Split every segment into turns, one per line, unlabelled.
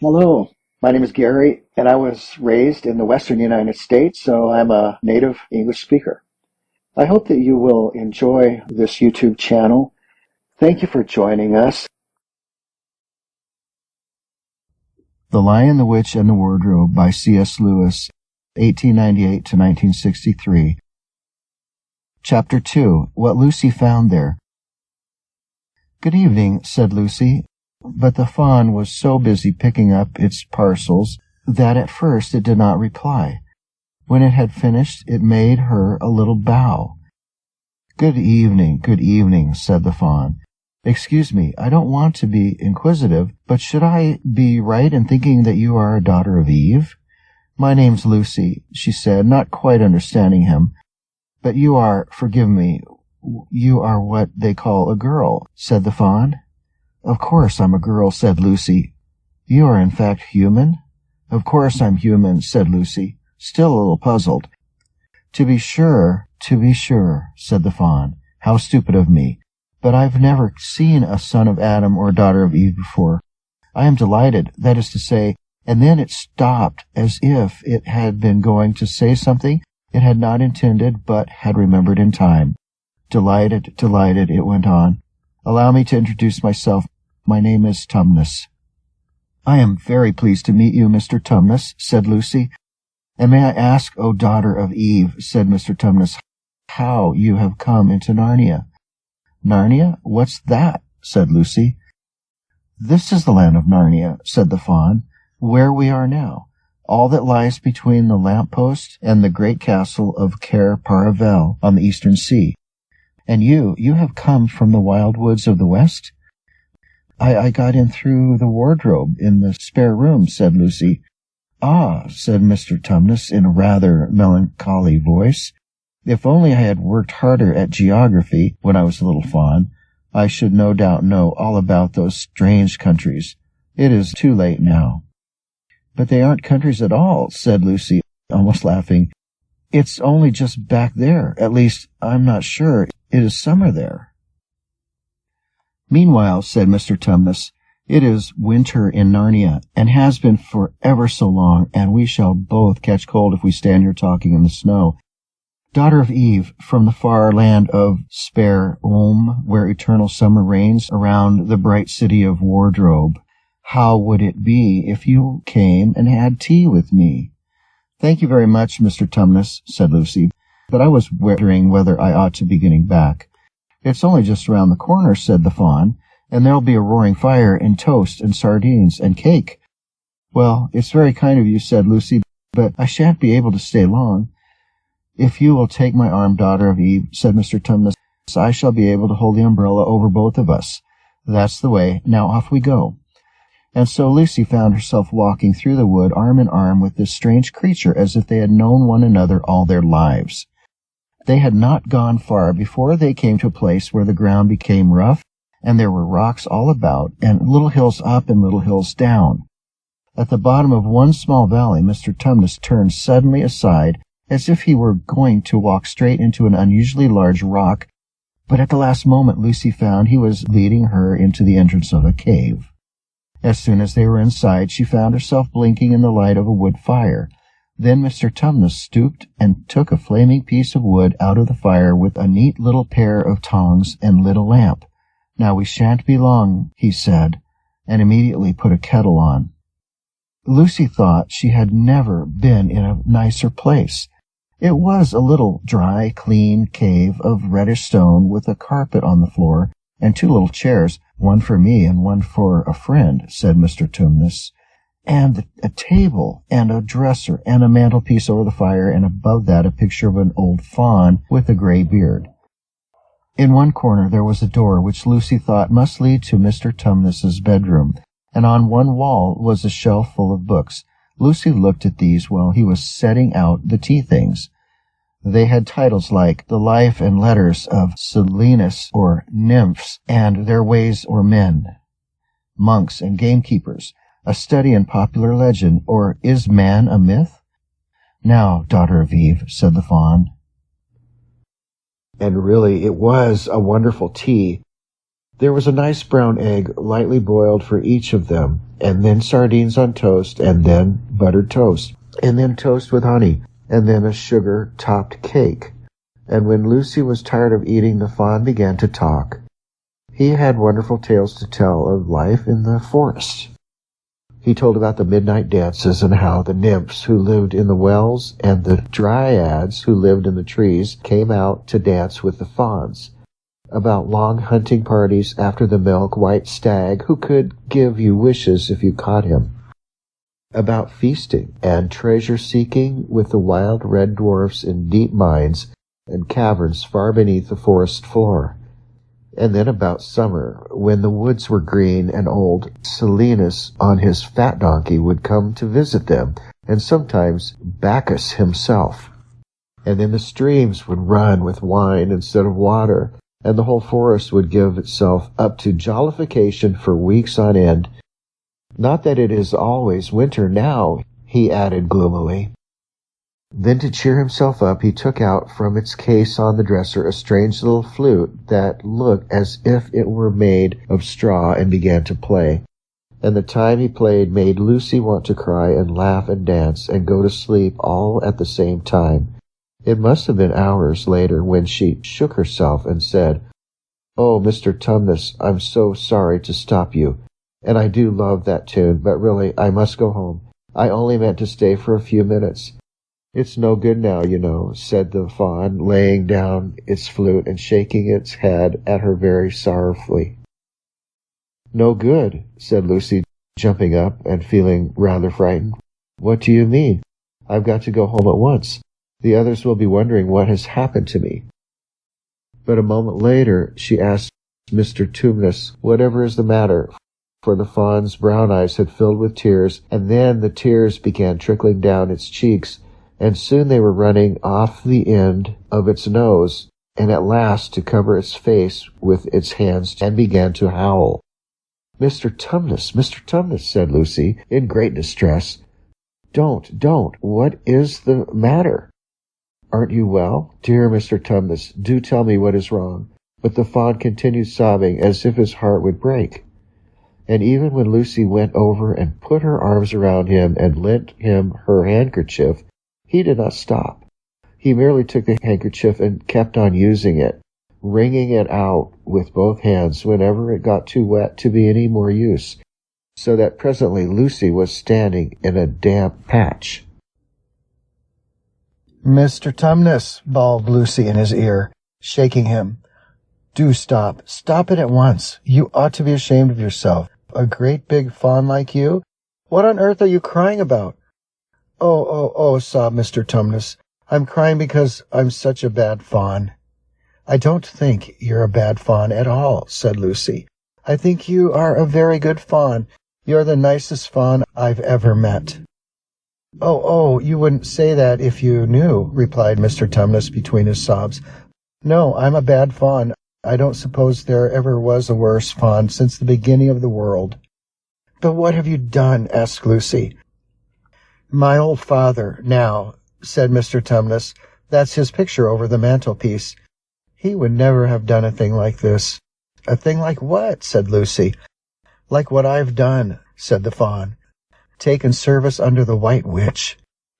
Hello, my name is Gary, and I was raised in the Western United States, so I'm a native English speaker. I hope that you will enjoy this YouTube channel. Thank you for joining us. The Lion, the Witch, and the Wardrobe by C.S. Lewis, 1898 to 1963. Chapter 2. What Lucy Found There. "Good evening," said Lucy, but the fawn was so busy picking up its parcels that at first it did not reply. When it had finished, it made her a little bow. Good evening," said the fawn. "Excuse me, I don't want to be inquisitive, but should I be right in thinking that you are a daughter of Eve?" "My name's Lucy," she said, not quite understanding him. "But you are, forgive me, you are what they call a girl," said the fawn. "Of course I'm a girl," said Lucy. "You are in fact human?" "Of course I'm human," said Lucy, still a little puzzled. To be sure, said the fawn. "How stupid of me. But I've never seen a son of Adam or a daughter of Eve before. I am delighted, that is to say," and then it stopped as if it had been going to say something it had not intended but had remembered in time. Delighted, it went on. "Allow me to introduce myself. My name is Tumnus." "I am very pleased to meet you, Mr. Tumnus," said Lucy. "And may I ask, O daughter of Eve," said Mr. Tumnus, "how you have come into Narnia?" "Narnia? What's that?" said Lucy. "This is the land of Narnia," said the fawn, "where we are now, all that lies between the lamp-post and the great castle of Cair Paravel on the eastern sea. And you have come from the wild woods of the west?" I got in through the wardrobe in the spare room," said Lucy. "Ah," said Mr. Tumnus in a rather melancholy voice, "if only I had worked harder at geography when I was a little fawn, I should no doubt know all about those strange countries. It is too late now." "But they aren't countries at all," said Lucy, almost laughing. "It's only just back there. At least, I'm not sure. It is summer there." "Meanwhile," said Mr. Tumnus, "it is winter in Narnia, and has been for ever so long, and we shall both catch cold if we stand here talking in the snow. Daughter of Eve, from the far land of Spare Ohm, where eternal summer reigns around the bright city of Wardrobe, how would it be if you came and had tea with me?" "Thank you very much, Mr. Tumnus," said Lucy, "but I was wondering whether I ought to be getting back." "It's only just around the corner," said the fawn, "and there'll be a roaring fire and toast and sardines and cake." "Well, it's very kind of you," said Lucy, "but I shan't be able to stay long." "If you will take my arm, daughter of Eve," said Mr. Tumnus, "I shall be able to hold the umbrella over both of us. That's the way. Now off we go." And so Lucy found herself walking through the wood arm in arm with this strange creature as if they had known one another all their lives. They had not gone far before they came to a place where the ground became rough, and there were rocks all about, and little hills up and little hills down. At the bottom of one small valley, Mr. Tumnus turned suddenly aside, as if he were going to walk straight into an unusually large rock, but at the last moment Lucy found he was leading her into the entrance of a cave. As soon as they were inside, she found herself blinking in the light of a wood fire. Then Mr. Tumnus stooped and took a flaming piece of wood out of the fire with a neat little pair of tongs and lit a lamp. "Now we shan't be long," he said, and immediately put a kettle on. Lucy thought she had never been in a nicer place. It was a little dry, clean cave of reddish stone with a carpet on the floor and two little chairs, "one for me and one for a friend," said Mr. Tumnus, "and a table and a dresser and a mantelpiece over the fire, and above that a picture of an old fawn with a gray beard." In one corner there was a door which Lucy thought must lead to Mr. Tumnus's bedroom, and on one wall was a shelf full of books. Lucy looked at these while he was setting out the tea things. They had titles like "The Life and Letters of Silenus or Nymphs and Their Ways or Men," "Monks and Gamekeepers," "A Study in Popular Legend," or "Is Man a Myth?" "Now, daughter of Eve," said the fawn. And really, it was a wonderful tea. There was a nice brown egg lightly boiled for each of them, and then sardines on toast, and then buttered toast, and then toast with honey, and then a sugar-topped cake. And when Lucy was tired of eating, the fawn began to talk. He had wonderful tales to tell of life in the forest. He told about the midnight dances and how the nymphs who lived in the wells and the dryads who lived in the trees came out to dance with the fawns. About long hunting parties after the milk-white stag who could give you wishes if you caught him. About feasting and treasure-seeking with the wild red dwarfs in deep mines and caverns far beneath the forest floor. And then about summer, when the woods were green and old, Silenus on his fat donkey would come to visit them, and sometimes Bacchus himself. And then the streams would run with wine instead of water, and the whole forest would give itself up to jollification for weeks on end. Not that it is always winter now, he added gloomily. Then to cheer himself up, he took out from its case on the dresser a strange little flute that looked as if it were made of straw and began to play. And the time he played made Lucy want to cry and laugh and dance and go to sleep all at the same time. It must have been hours later when she shook herself and said, "Oh, Mr. Tumnus, I'm so sorry to stop you, and I do love that tune, but really I must go home. I only meant to stay for a few minutes." "It's no good now, you know," said the fawn, laying down its flute and shaking its head at her very sorrowfully. "No good," said Lucy, jumping up and feeling rather frightened. "What do you mean? I've got to go home at once. The others will be wondering what has happened to me." But a moment later she asked Mr. Tumnus whatever is the matter, for the fawn's brown eyes had filled with tears, and then the tears began trickling down its cheeks, and soon they were running off the end of its nose, and at last to cover its face with its hands, and began to howl. Mr. Tumnus, said Lucy, in great distress. Don't, what is the matter? Aren't you well? Dear Mr. Tumnus, do tell me what is wrong. But the fawn continued sobbing as if his heart would break. And even when Lucy went over and put her arms around him and lent him her handkerchief, he did not stop. He merely took the handkerchief and kept on using it, wringing it out with both hands whenever it got too wet to be any more use, so that presently Lucy was standing in a damp patch.
Mr. Tumnus, bawled Lucy in his ear, shaking him. Do stop. Stop it at once. You ought to be ashamed of yourself. A great big fawn like you? What on earth are you crying about? Oh, sobbed Mr. Tumnus. I'm crying because I'm such a bad fawn. I don't think you're a bad fawn at all, said Lucy. I think you are a very good fawn. You're the nicest fawn I've ever met. Oh, you wouldn't say that if you knew, replied Mr. Tumnus between his sobs. No, I'm a bad fawn. I don't suppose there ever was a worse fawn since the beginning of the world. But what have you done? Asked Lucy. My old father, now, said Mr. Tumnus. That's his picture over the mantelpiece. He would never have done a thing like this. A thing like what? Said Lucy. Like what I've done, said the fawn. Taken service under the White Witch.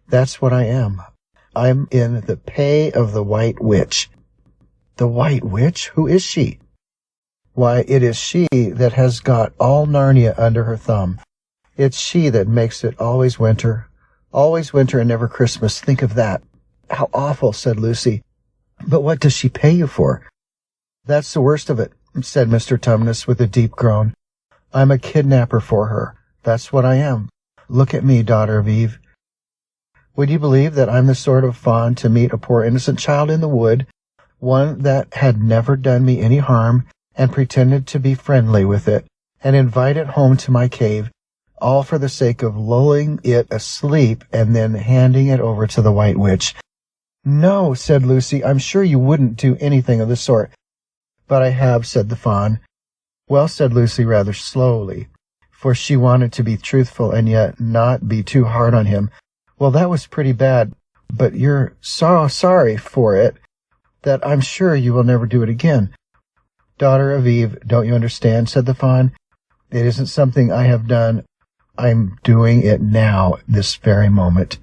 That's what I am. I'm in the pay of the White Witch. The White Witch? Who is she? Why, it is she that has got all Narnia under her thumb. It's she that makes it always winter and never Christmas. Think of that. How awful, said Lucy. But what does she pay you for? That's the worst of it, said Mr. Tumnus with a deep groan. I'm a kidnapper for her. That's what I am. Look at me, daughter of Eve. Would you believe that I'm the sort of fawn to meet a poor innocent child in the wood, one that had never done me any harm, and pretended to be friendly with it, and invite it home to my cave, all for the sake of lulling it asleep and then handing it over to the White Witch? No, said Lucy, I'm sure you wouldn't do anything of the sort. But I have, said the fawn. Well, said Lucy rather slowly, for she wanted to be truthful and yet not be too hard on him. Well, that was pretty bad, but you're so sorry for it that I'm sure you will never do it again. Daughter of Eve, don't you understand? Said the fawn. It isn't something I have done. I'm doing it now, this very moment.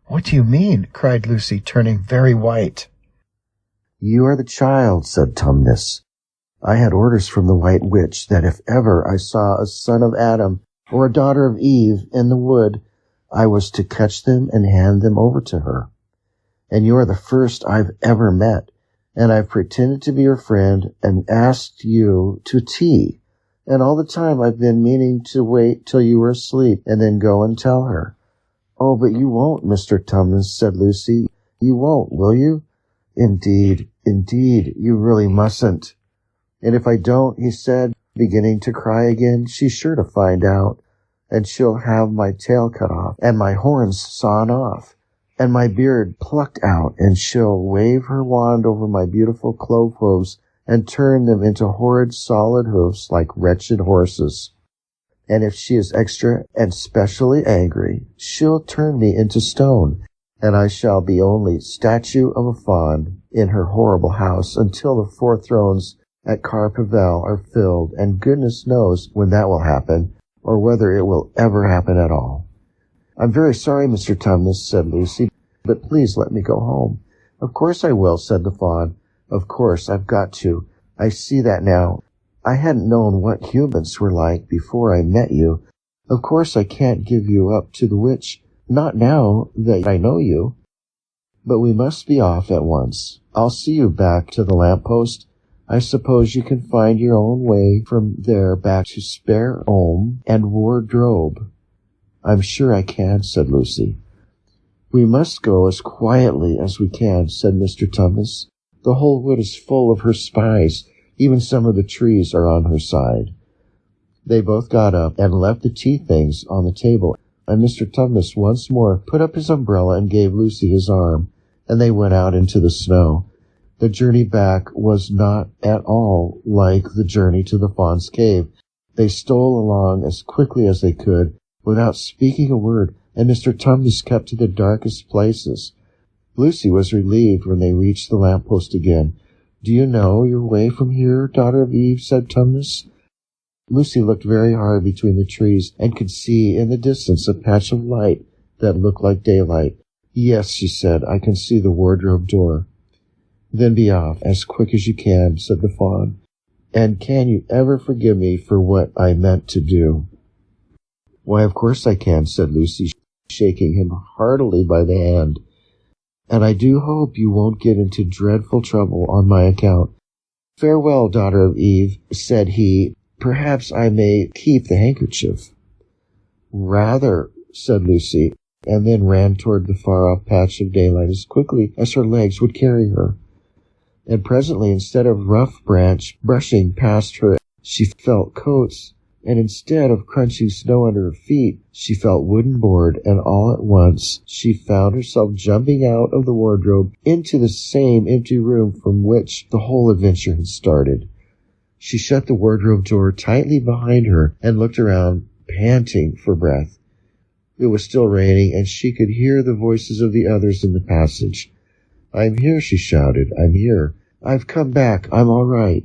What do you mean? Cried Lucy, turning very white.
You are the child, said Tumnus. I had orders from the White Witch that if ever I saw a son of Adam or a daughter of Eve in the wood, I was to catch them and hand them over to her. And you are the first I've ever met, and I've pretended to be your friend and asked you to tea. And all the time I've been meaning to wait till you were asleep and then go and tell her. Oh, but you won't, Mr. Tumnus, said Lucy. You won't, will you? Indeed, you really mustn't. And if I don't, he said, beginning to cry again, she's sure to find out, and she'll have my tail cut off, and my horns sawn off, and my beard plucked out, and she'll wave her wand over my beautiful clove hooves, and turn them into horrid solid hoofs like wretched horses. And if she is extra and specially angry, she'll turn me into stone, and I shall be only statue of a fawn in her horrible house until the 4 thrones at Carpavel are filled, and goodness knows when that will happen, or whether it will ever happen at all. I'm very sorry, Mr. Tumnus, said Lucy, but please let me go home. Of course I will, said the fawn. Of course, I've got to. I see that now. I hadn't known what humans were like before I met you. Of course I can't give you up to the witch, not now that I know you. But we must be off at once. I'll see you back to the lamp-post. I suppose you can find your own way from there back to Spare Home and Wardrobe. I'm sure I can, said Lucy. We must go as quietly as we can, said Mr. Tumnus. The whole wood is full of her spies. Even some of the trees are on her side. They both got up and left the tea things on the table, and Mr. Tumnus once more put up his umbrella and gave Lucy his arm, and they went out into the snow. The journey back was not at all like the journey to the fawn's cave. They stole along as quickly as they could, without speaking a word, and Mr. Tumnus kept to the darkest places. Lucy was relieved when they reached the lamp-post again. Do you know your way from here, daughter of Eve? Said Tumnus. Lucy looked very hard between the trees and could see in the distance a patch of light that looked like daylight. Yes, she said, I can see the wardrobe door. Then be off as quick as you can, said the fawn. And can you ever forgive me for what I meant to do? Why, of course I can, said Lucy, shaking him heartily by the hand. And I do hope you won't get into dreadful trouble on my account. Farewell, daughter of Eve, said he. Perhaps I may keep the handkerchief. Rather, said Lucy, and then ran toward the far-off patch of daylight as quickly as her legs would carry her. And presently, instead of rough branch brushing past her, she felt coats, and instead of crunching snow under her feet, she felt wooden board, and all at once she found herself jumping out of the wardrobe into the same empty room from which the whole adventure had started. She shut the wardrobe door tightly behind her and looked around, panting for breath. It was still raining, and she could hear the voices of the others in the passage. I'm here, she shouted. I'm here. I've come back. I'm all right.